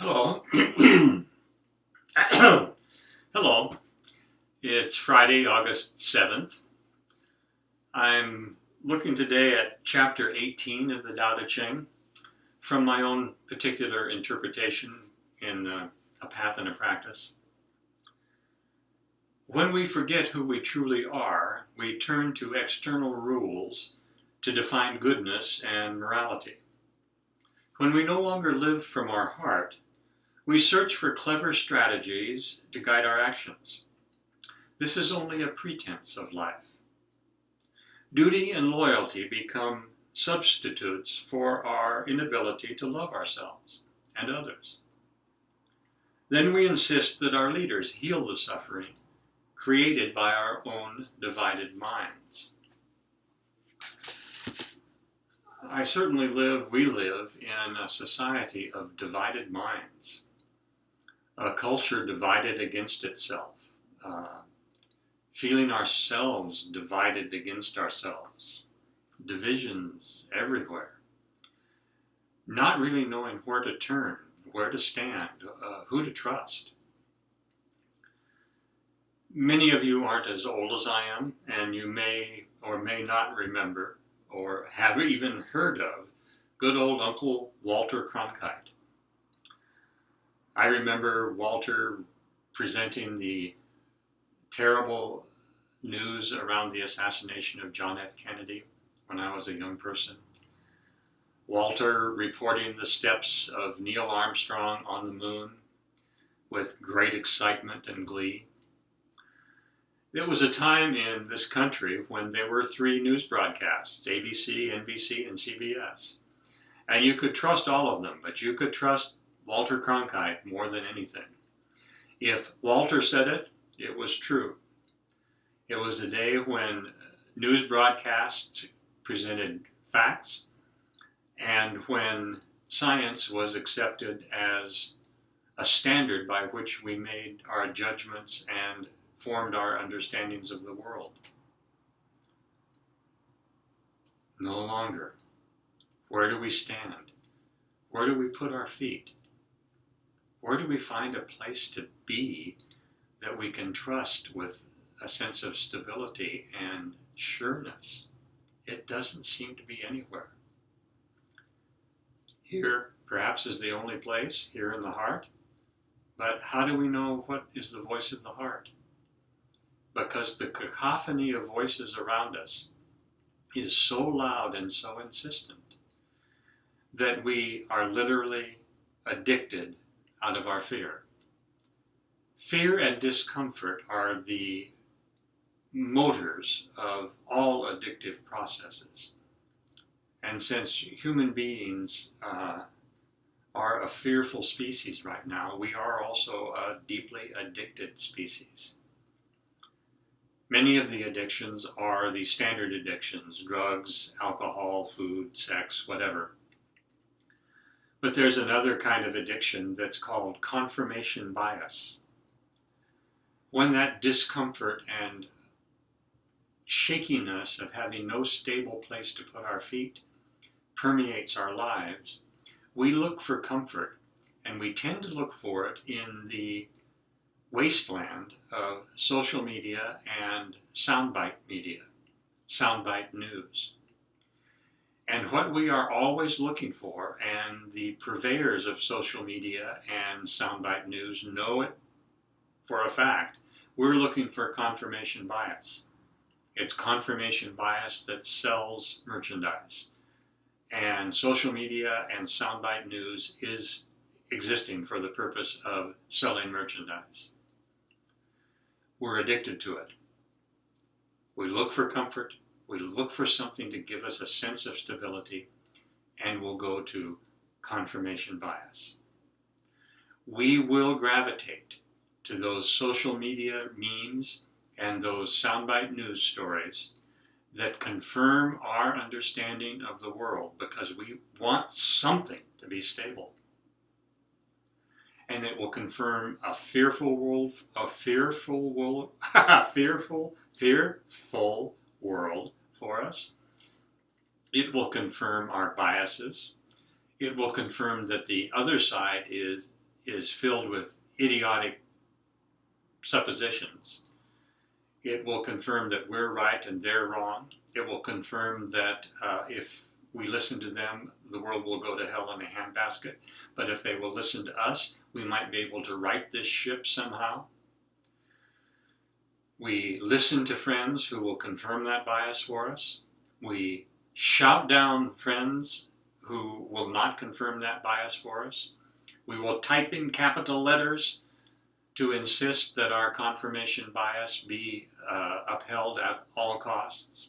Hello. Hello. It's Friday, August 7th. I'm looking today at chapter 18 of the Tao Te Ching from my own particular interpretation in A Path and a Practice. When we forget who we truly are, we turn to external rules to define goodness and morality. When we no longer live from our heart, we search for clever strategies to guide our actions. This is only a pretense of life. Duty and loyalty become substitutes for our inability to love ourselves and others. Then we insist that our leaders heal the suffering created by our own divided minds. We live in a society of divided minds, a culture divided against itself, feeling ourselves divided against ourselves, divisions everywhere, not really knowing where to turn, where to stand, who to trust. Many of you aren't as old as I am, and you may or may not remember or have even heard of good old Uncle Walter Cronkite. I remember Walter presenting the terrible news around the assassination of John F. Kennedy when I was a young person. Walter reporting the steps of Neil Armstrong on the moon with great excitement and glee. It was a time in this country when there were three news broadcasts, ABC, NBC, and CBS. And you could trust all of them, but you could trust Walter Cronkite more than anything. If Walter said it, it was true. It was a day when news broadcasts presented facts and when science was accepted as a standard by which we made our judgments and formed our understandings of the world. No longer. Where do we stand? Where do we put our feet? Where do we find a place to be that we can trust with a sense of stability and sureness? It doesn't seem to be anywhere. Here, perhaps, is the only place, here in the heart. But how do we know what is the voice of the heart? Because the cacophony of voices around us is so loud and so insistent that we are literally addicted out of our fear. Fear and discomfort are the motors of all addictive processes. And since human beings are a fearful species right now, we are also a deeply addicted species. Many of the addictions are the standard addictions, drugs, alcohol, food, sex, whatever. But there's another kind of addiction that's called confirmation bias. When that discomfort and shakiness of having no stable place to put our feet permeates our lives, we look for comfort, and we tend to look for it in the wasteland of social media and soundbite media, soundbite news. And what we are always looking for, and the purveyors of social media and soundbite news know it for a fact, we're looking for confirmation bias. It's confirmation bias that sells merchandise. And social media and soundbite news is existing for the purpose of selling merchandise. We're addicted to it. We look for comfort, we look for something to give us a sense of stability, and we'll go to confirmation bias. We will gravitate to those social media memes and those soundbite news stories that confirm our understanding of the world because we want something to be stable. And it will confirm a fearful world for us. It will confirm our biases. It will confirm that the other side is is filled with idiotic suppositions. It will confirm that we're right and they're wrong. It will confirm that if we listen to them, the world will go to hell in a handbasket. But if they will listen to us, we might be able to right this ship somehow. We listen to friends who will confirm that bias for us. We shout down friends who will not confirm that bias for us. We will type in capital letters to insist that our confirmation bias be upheld at all costs.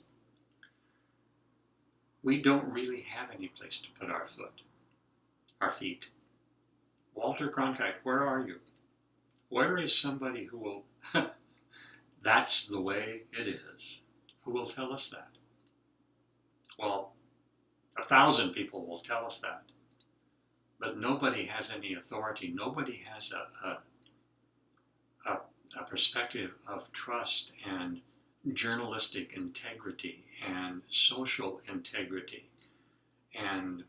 We don't really have any place to put our feet. Walter Cronkite, where are you? Where is somebody who will, that's the way it is, who will tell us that? Well, 1,000 people will tell us that, but nobody has any authority. Nobody has a perspective of trust and journalistic integrity and social integrity and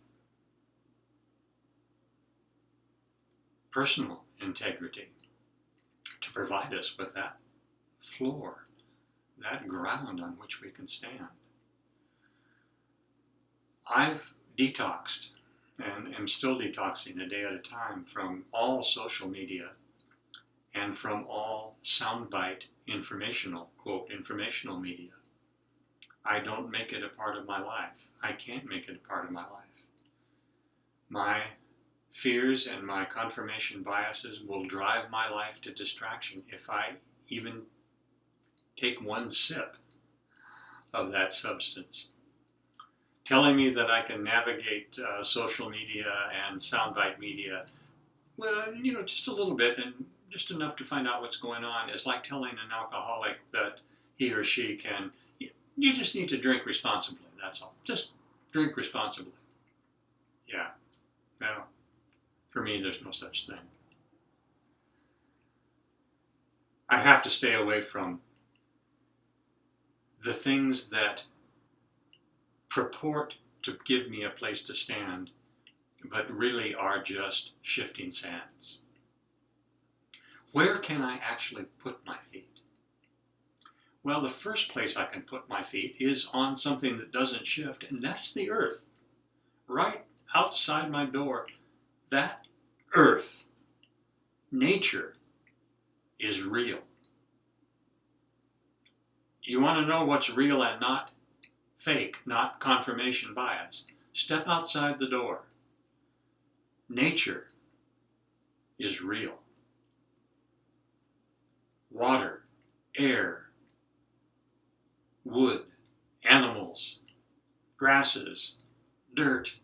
personal integrity to provide us with that floor, that ground on which we can stand. I've detoxed and am still detoxing a day at a time from all social media and from all soundbite informational, quote, informational media. I don't make it a part of my life. I can't make it a part of my life. My fears and my confirmation biases will drive my life to distraction if I even take one sip of that substance. Telling me that I can navigate social media and soundbite media, well, just a little bit and just enough to find out what's going on is like telling an alcoholic that he or she can, you just need to drink responsibly, that's all. Just drink responsibly. Yeah, well, for me, there's no such thing. I have to stay away from the things that purport to give me a place to stand, but really are just shifting sands. Where can I actually put my feet? Well, the first place I can put my feet is on something that doesn't shift, and that's the earth. Right outside my door, that earth, nature, is real. You want to know what's real and not fake, not confirmation bias? Step outside the door. Nature is real. Water, air, wood, animals, grasses, dirt,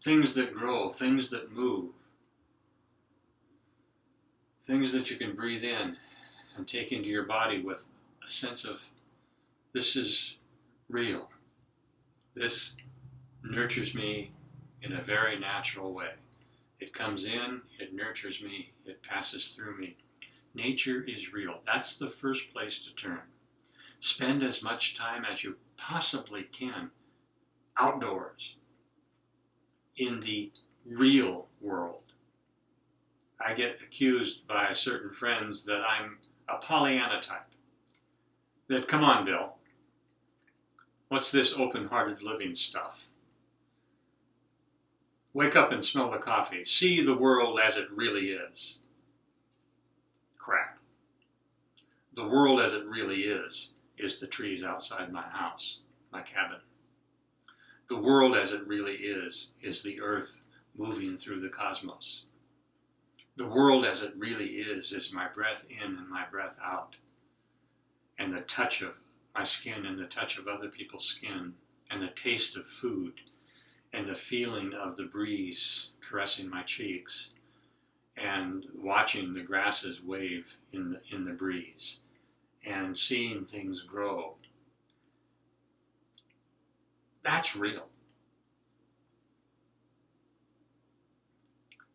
things that grow, things that move, things that you can breathe in and take into your body with a sense of, this is real. This nurtures me in a very natural way. It comes in, it nurtures me, it passes through me. Nature is real. That's the first place to turn. Spend as much time as you possibly can outdoors in the real world. I get accused by certain friends that I'm a Pollyanna type. That, come on, Bill, what's this open-hearted living stuff? Wake up and smell the coffee. See the world as it really is. Crap. The world as it really is the trees outside my house, my cabin. The world as it really is the earth moving through the cosmos. The world as it really is my breath in and my breath out, and the touch of my skin and the touch of other people's skin, and the taste of food, and the feeling of the breeze caressing my cheeks, and watching the grasses wave in the breeze, and seeing things grow. That's real.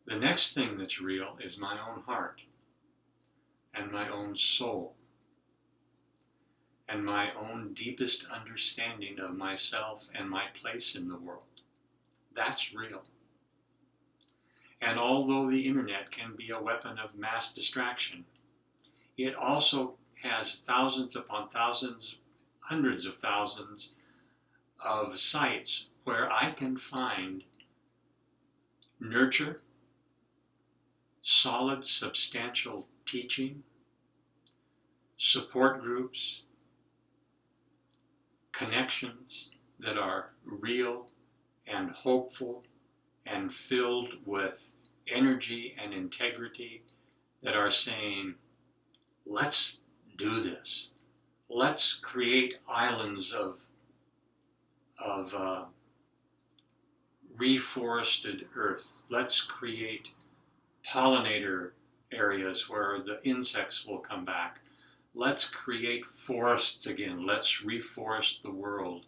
The next thing that's real is my own heart, and my own soul, and my own deepest understanding of myself and my place in the world. That's real. And although the internet can be a weapon of mass distraction, it also has thousands upon thousands, hundreds of thousands of sites where I can find nurture, solid, substantial teaching, support groups, connections that are real and hopeful and filled with energy and integrity, that are saying, let's do this. Let's create islands of reforested earth. Let's create pollinator areas where the insects will come back. Let's create forests again. Let's reforest the world.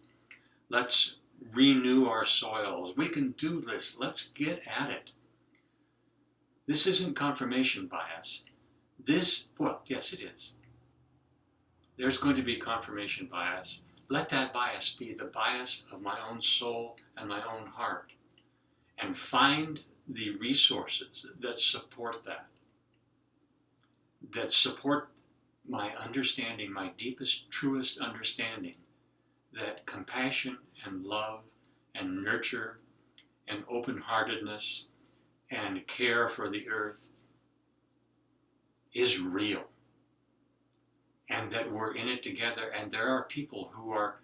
Let's renew our soils. We can do this. Let's get at it. This isn't confirmation bias. Well, yes, it is. There's going to be confirmation bias. Let that bias be the bias of my own soul and my own heart. And find the resources that support that support my understanding, my deepest, truest understanding, that compassion and love and nurture and open-heartedness and care for the earth is real, and that we're in it together, and there are people who are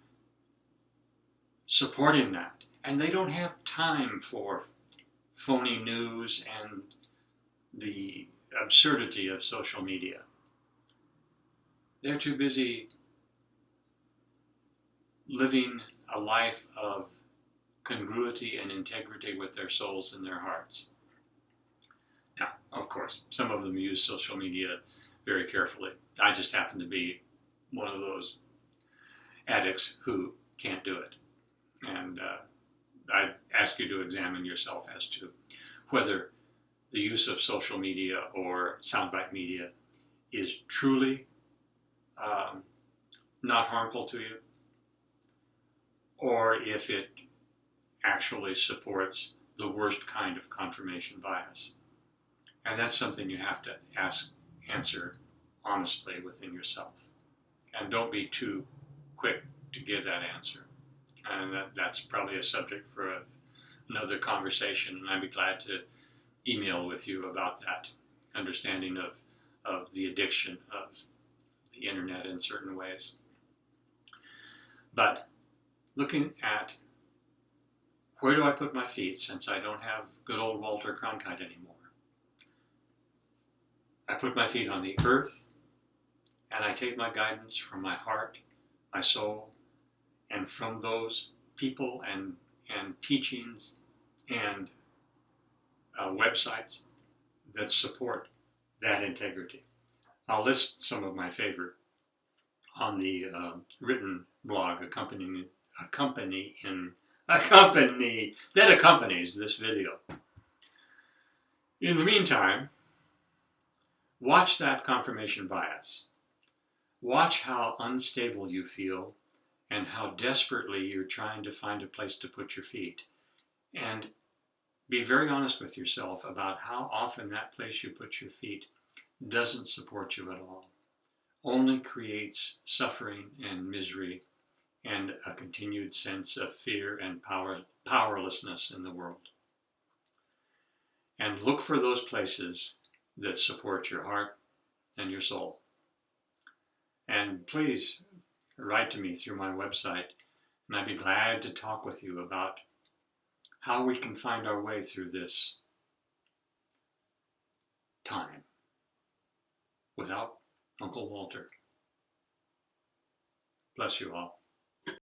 supporting that, and they don't have time for phony news and the absurdity of social media. They're too busy living a life of congruity and integrity with their souls and their hearts. Now, of course, some of them use social media very carefully. I just happen to be one of those addicts who can't do it. And I ask you to examine yourself as to whether the use of social media or soundbite media is truly not harmful to you, or if it actually supports the worst kind of confirmation bias. And that's something you have to answer honestly within yourself. And don't be too quick to give that answer. And that's probably a subject for another conversation, and I'd be glad to email with you about that understanding of the addiction of the internet in certain ways. But looking at where do I put my feet since I don't have good old Walter Cronkite anymore? I put my feet on the earth, and I take my guidance from my heart, my soul, and from those people and teachings and websites that support that integrity. I'll list some of my favorite on the written blog that accompanies this video. In the meantime, watch that confirmation bias. Watch how unstable you feel and how desperately you're trying to find a place to put your feet. And be very honest with yourself about how often that place you put your feet doesn't support you at all, only creates suffering and misery and a continued sense of fear and powerlessness in the world. And look for those places that support your heart and your soul. And please write to me through my website, and I'd be glad to talk with you about how we can find our way through this time without Uncle Walter. Bless you all.